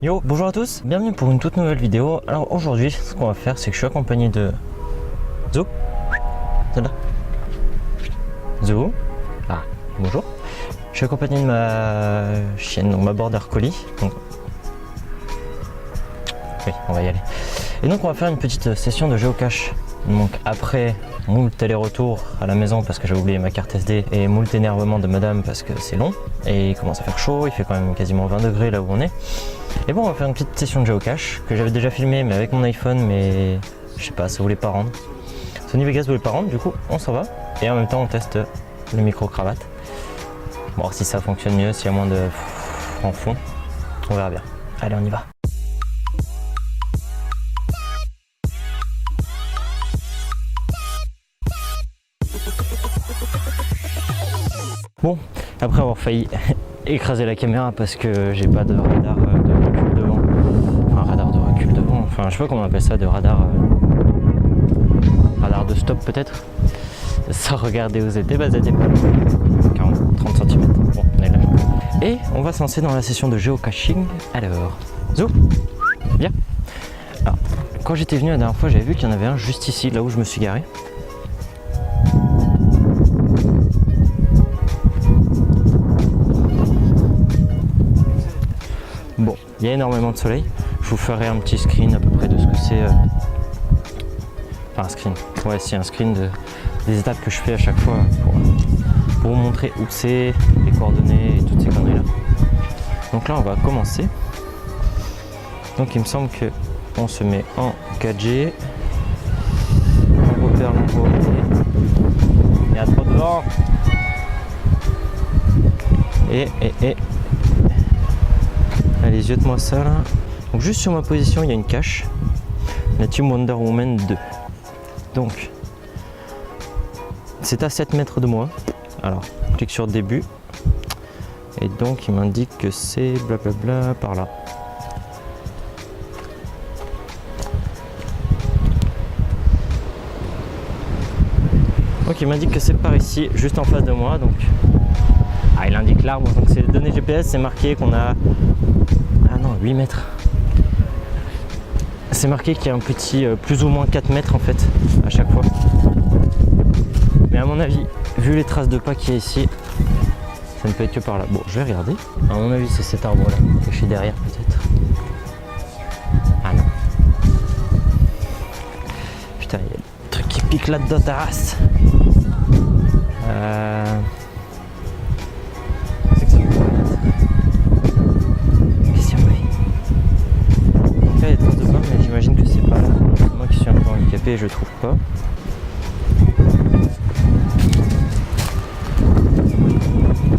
Yo, bonjour à tous, bienvenue pour une toute nouvelle vidéo. Alors aujourd'hui, ce qu'on va faire, c'est que je suis accompagné de Zo. Là. Zo. Ah, bonjour. Je suis accompagné de ma chienne, donc ma border collie. Donc... Oui, on va y aller. Et donc on va faire une petite session de géocache. Donc après moult aller-retour à la maison parce que j'ai oublié ma carte SD et moult énervement de madame parce que c'est long et il commence à faire chaud, il fait quand même quasiment 20 degrés là où on est. Et bon, on va faire une petite session de géocache que j'avais déjà filmé mais avec mon iPhone, mais je sais pas, ça voulait pas rendre. Sony Vegas voulait pas rendre, du coup on s'en va et en même temps on teste le micro-cravate. Bon, si ça fonctionne mieux, s'il y a moins de en fond, on verra bien. Allez, on y va. Bon, après avoir failli écraser la caméra parce que j'ai pas de radar de recul devant. Enfin, radar de recul devant, enfin, je sais pas comment on appelle ça, de radar. Radar de stop peut-être. Sans regarder où c'était, bah c'était pas 40, 30 cm. Bon, on est là. Et on va se lancer dans la session de géocaching. Alors, Zo, viens. Alors, quand j'étais venu la dernière fois, j'avais vu qu'il y en avait un juste ici, là où je me suis garé. Bon, il y a énormément de soleil. Je vous ferai un petit screen à peu près de ce que c'est. Enfin, un screen. Ouais, c'est un screen des étapes que je fais à chaque fois pour vous montrer où c'est, les coordonnées et toutes ces conneries là. Donc là, on va commencer. Donc il me semble que on se met en 4G. On repère l'endroit où on est. Il y a trop de vent. Et allez, jette-moi ça là. Donc juste sur ma position, il y a une cache. La Team Wonder Woman 2. Donc, c'est à 7 mètres de moi. Alors, je clique sur début. Et donc, il m'indique que c'est blablabla par là. Donc, il m'indique que c'est par ici, juste en face de moi. Donc, ah, il indique l'arbre. Donc, c'est les données GPS. C'est marqué qu'on a. Ah non, 8 mètres. C'est marqué qu'il y a un petit plus ou moins 4 mètres en fait à chaque fois. Mais à mon avis, vu les traces de pas qu'il y a ici, ça ne peut être que par là. Bon, je vais regarder. À mon avis, c'est cet arbre là, caché derrière peut-être. Ah non. Putain, il y a le truc qui pique là-dedans, ta race. C'est que ça peut être. Qu'est-ce qu'il y a? Donc là, il y a des traces de pas, mais j'imagine que c'est pas là. C'est moi qui suis un peu handicapé et je trouve pas.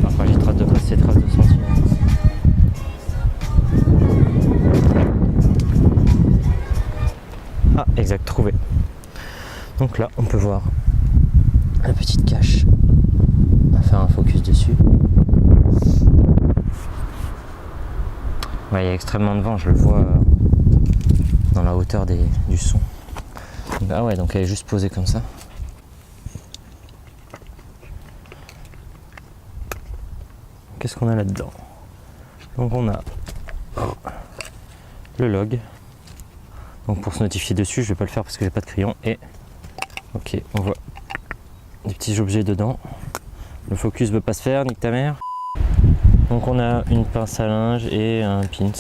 Enfin, j'ai traces de pas, c'est traces de centimètres. Ah, exact, trouvé. Donc là, on peut voir la petite cache. On va faire un focus dessus. Ouais, il y a extrêmement de vent, je le vois dans la hauteur du son. Donc, ah ouais, donc elle est juste posée comme ça. Qu'est-ce qu'on a là-dedans? Donc on a le log. Donc pour se notifier dessus, je vais pas le faire parce que j'ai pas de crayon. Et ok, on voit des petits objets dedans. Le focus veut pas se faire, nique ta mère. Donc on a une pince à linge et un pins.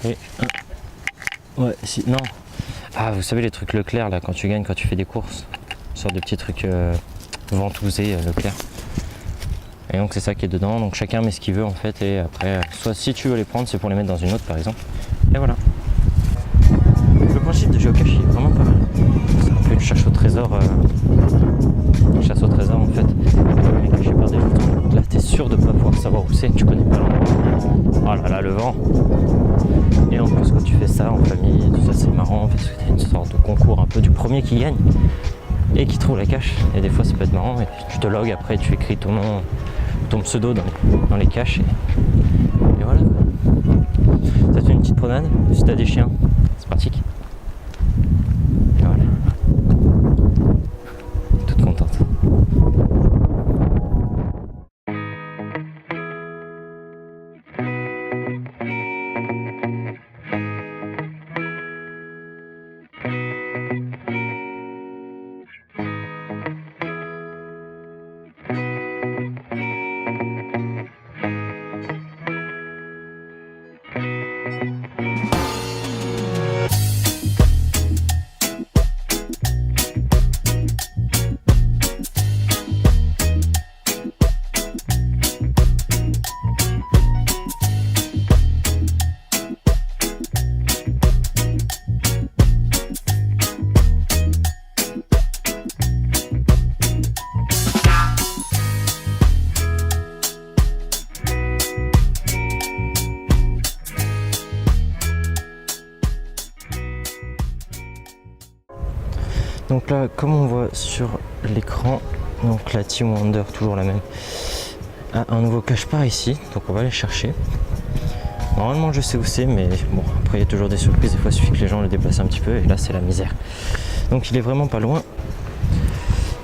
Et un... Ouais, si, non. Ah, vous savez les trucs Leclerc là, quand tu gagnes, quand tu fais des courses. Une sorte de petits trucs ventousés Leclerc. Et donc c'est ça qui est dedans. Donc chacun met ce qu'il veut en fait. Et après, soit si tu veux les prendre, c'est pour les mettre dans une autre par exemple. Et voilà. Le principe de géocache est vraiment pas mal. C'est un peu une chasse au trésor. Une chasse au trésor en fait. On est caché par des boutons. Là t'es sûr de pas pouvoir savoir où c'est. Tu connais pas l'endroit. Oh là là, le vent. Et en plus quand tu fais ça en famille, tout ça c'est marrant parce que t'as une sorte de concours un peu du premier qui gagne et qui trouve la cache. Et des fois ça peut être marrant. Et puis tu te logs après, tu écris ton nom, ton pseudo dans les caches. Et voilà. Ça te fait une petite promenade. Si t'as des chiens, c'est pratique. Et voilà. Toute contente. Donc là, comme on voit sur l'écran, donc la Team Wonder, toujours la même, a un nouveau cache par ici, donc on va aller chercher. Normalement je sais où c'est, mais bon, après il y a toujours des surprises, des fois il suffit que les gens le déplacent un petit peu, et là c'est la misère. Donc il est vraiment pas loin,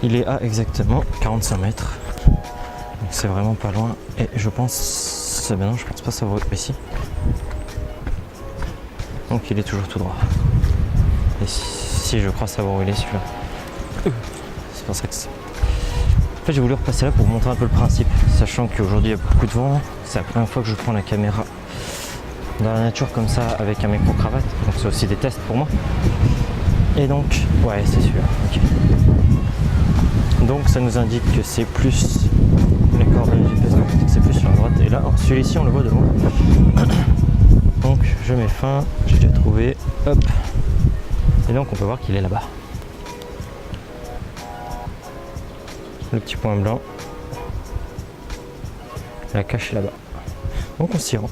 il est à exactement 45 mètres, donc c'est vraiment pas loin, et je pense, ben non, je pense pas savoir ici. Donc il est toujours tout droit, et si je crois savoir où il est celui-là, c'est pour ça que c'est... En fait, j'ai voulu repasser là pour vous montrer un peu le principe, sachant qu'aujourd'hui il y a beaucoup de vent, c'est la première fois que je prends la caméra dans la nature comme ça avec un micro-cravate, donc c'est aussi des tests pour moi. Et donc, ouais, c'est sûr, ok. Donc ça nous indique que c'est plus, les coordonnées GPS nous indiquent que c'est plus sur la droite, et là, celui-ci on le voit de loin. Donc je mets fin, j'ai déjà trouvé, hop, et donc on peut voir qu'il est là-bas. Le petit point blanc, la cache est là-bas, donc on s'y rend.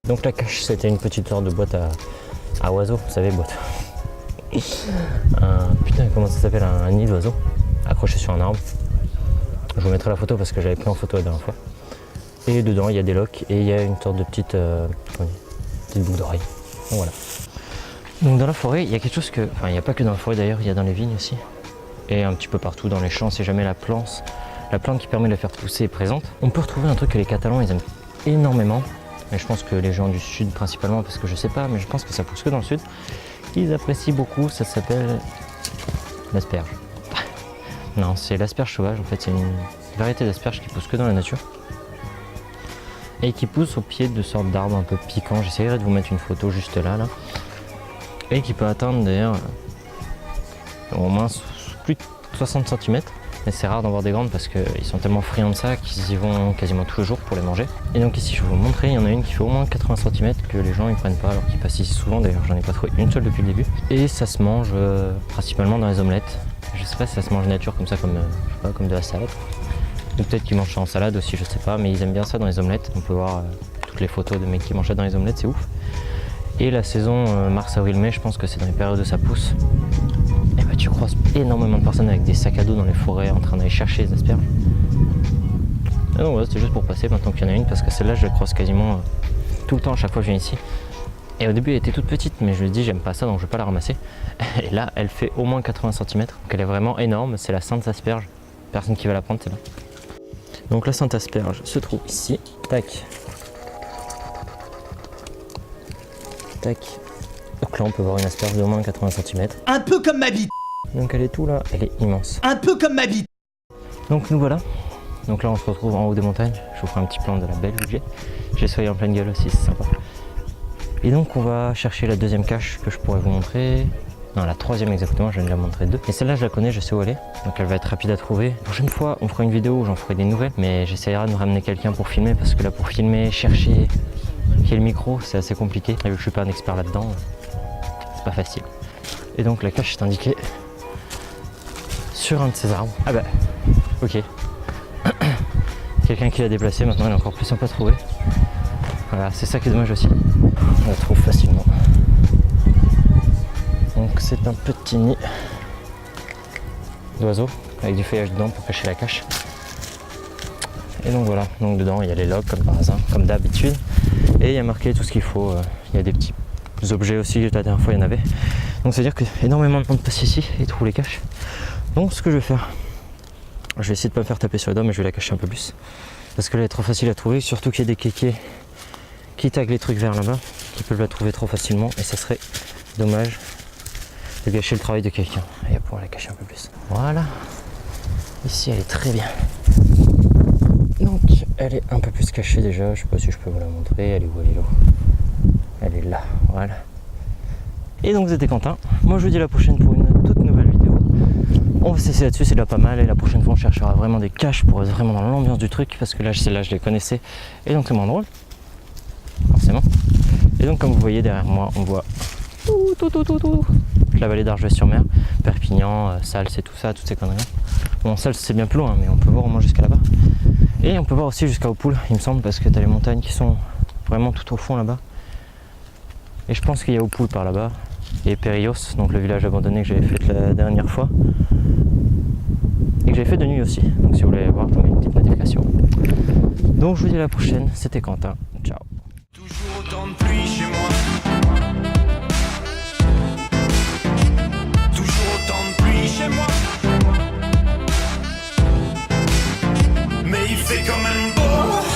Donc la cache, c'était une petite sorte de boîte à oiseaux, vous savez, boîte. Putain, comment ça s'appelle, un nid d'oiseau accroché sur un arbre. Je vous mettrai la photo parce que j'avais pris en photo la dernière fois. Et dedans, il y a des loques et il y a une sorte de petite boucle d'oreille. Donc voilà. Donc dans la forêt, il y a quelque chose que... Enfin, il n'y a pas que dans la forêt d'ailleurs, il y a dans les vignes aussi. Et un petit peu partout dans les champs, si jamais la plante qui permet de la faire pousser est présente. On peut retrouver un truc que les Catalans, ils aiment énormément. Mais je pense que les gens du sud principalement, parce que je sais pas, mais je pense que ça pousse que dans le sud, ils apprécient beaucoup, ça s'appelle l'asperge. Non, c'est l'asperge sauvage, en fait c'est une variété d'asperge qui pousse que dans la nature. Et qui pousse au pied de sortes d'arbres un peu piquants, j'essaierai de vous mettre une photo juste là. Et qui peut atteindre d'ailleurs au moins plus de 60 cm. Mais c'est rare d'en voir des grandes parce qu'ils sont tellement friands de ça qu'ils y vont quasiment tous les jours pour les manger. Et donc ici je vais vous montrer, il y en a une qui fait au moins 80 cm que les gens ils prennent pas alors qu'ils passent ici souvent, d'ailleurs j'en ai pas trouvé une seule depuis le début. Et ça se mange principalement dans les omelettes. Je sais pas si ça se mange nature comme ça, comme, je sais pas, comme de la salade. Ou peut-être qu'ils mangent ça en salade aussi, je sais pas, mais ils aiment bien ça dans les omelettes. On peut voir toutes les photos de mecs qui mangent ça dans les omelettes, c'est ouf. Et la saison mars, avril, mai, je pense que c'est dans les périodes où ça pousse. Et bah tu croises énormément de personnes avec des sacs à dos dans les forêts en train d'aller chercher les asperges. Et donc voilà, c'était juste pour passer maintenant qu'il y en a une parce que celle-là je la croise quasiment tout le temps à chaque fois que je viens ici. Et au début elle était toute petite mais je me dis j'aime pas ça donc je vais pas la ramasser. Et là elle fait au moins 80 cm donc elle est vraiment énorme, c'est la Sainte Asperge. Personne qui va la prendre, c'est là. Donc la Sainte Asperge se trouve ici. Tac. Tac. Donc là on peut voir une asperge d'au moins 80 cm. Un peu comme ma bite. Donc elle est tout là, elle est immense. Un peu comme ma bite. Donc nous voilà. Donc là on se retrouve en haut des montagnes. Je vous ferai un petit plan de la belle où j'ai soyé en pleine gueule aussi, c'est sympa. Et donc on va chercher la deuxième cache que je pourrais vous montrer. Non, la troisième exactement, je viens de la montrer deux. Et celle-là je la connais, je sais où elle est. Donc elle va être rapide à trouver. La prochaine fois on fera une vidéo où j'en ferai des nouvelles. Mais j'essaierai de me ramener quelqu'un pour filmer parce que là pour filmer, chercher qui est le micro, c'est assez compliqué. Et vu que je suis pas un expert là-dedans, c'est pas facile. Et donc la cache est indiquée sur un de ces arbres. Ah bah, ok. Quelqu'un qui l'a déplacé, maintenant il est encore plus simple à trouver. Voilà, c'est ça qui est dommage aussi. On la trouve facilement. Donc c'est un petit nid d'oiseaux avec du feuillage dedans pour cacher la cache. Et donc voilà, donc dedans il y a les logs comme par hasard, comme d'habitude. Et il y a marqué tout ce qu'il faut. Il y a des petits objets aussi, la dernière fois il y en avait. Donc c'est à dire que énormément de monde passe ici et trouve les caches. Donc ce que je vais faire, je vais essayer de ne pas me faire taper sur les doigts, mais je vais la cacher un peu plus. Parce que là elle est trop facile à trouver, surtout qu'il y a des kékés qui taguent les trucs vers là-bas, qui peuvent la trouver trop facilement. Et ça serait dommage de gâcher le travail de quelqu'un et à pouvoir la cacher un peu plus. Voilà, ici elle est très bien. Donc elle est un peu plus cachée déjà, je sais pas si je peux vous la montrer, elle est où, elle est là. Elle est là, voilà. Et donc c'était Quentin, moi je vous dis à la prochaine pour une toute nouvelle vidéo. On On va s'essayer là-dessus, c'est déjà pas mal. Et la prochaine fois, on cherchera vraiment des caches pour être vraiment dans l'ambiance du truc. Parce que là, celle-là, je les connaissais. Et donc, c'est moins drôle. Forcément. Et donc, comme vous voyez derrière moi, on voit la vallée d'Argelès-sur-Mer, Perpignan, Sals et tout ça, toutes ces conneries. Bon, Sals, c'est bien plus loin, mais on peut voir au moins jusqu'à là-bas. Et on peut voir aussi jusqu'à Opoules, il me semble, parce que tu as les montagnes qui sont vraiment tout au fond là-bas. Et je pense qu'il y a Opoules par là-bas. Et Périllos, donc le village abandonné que j'avais fait la dernière fois. Et que j'avais fait de nuit aussi. Donc si vous voulez voir, vous mettez une petite notification. Donc je vous dis à la prochaine, c'était Quentin. Ciao. Toujours autant de pluie chez moi. Toujours autant de pluie chez moi. Mais il fait quand même beau.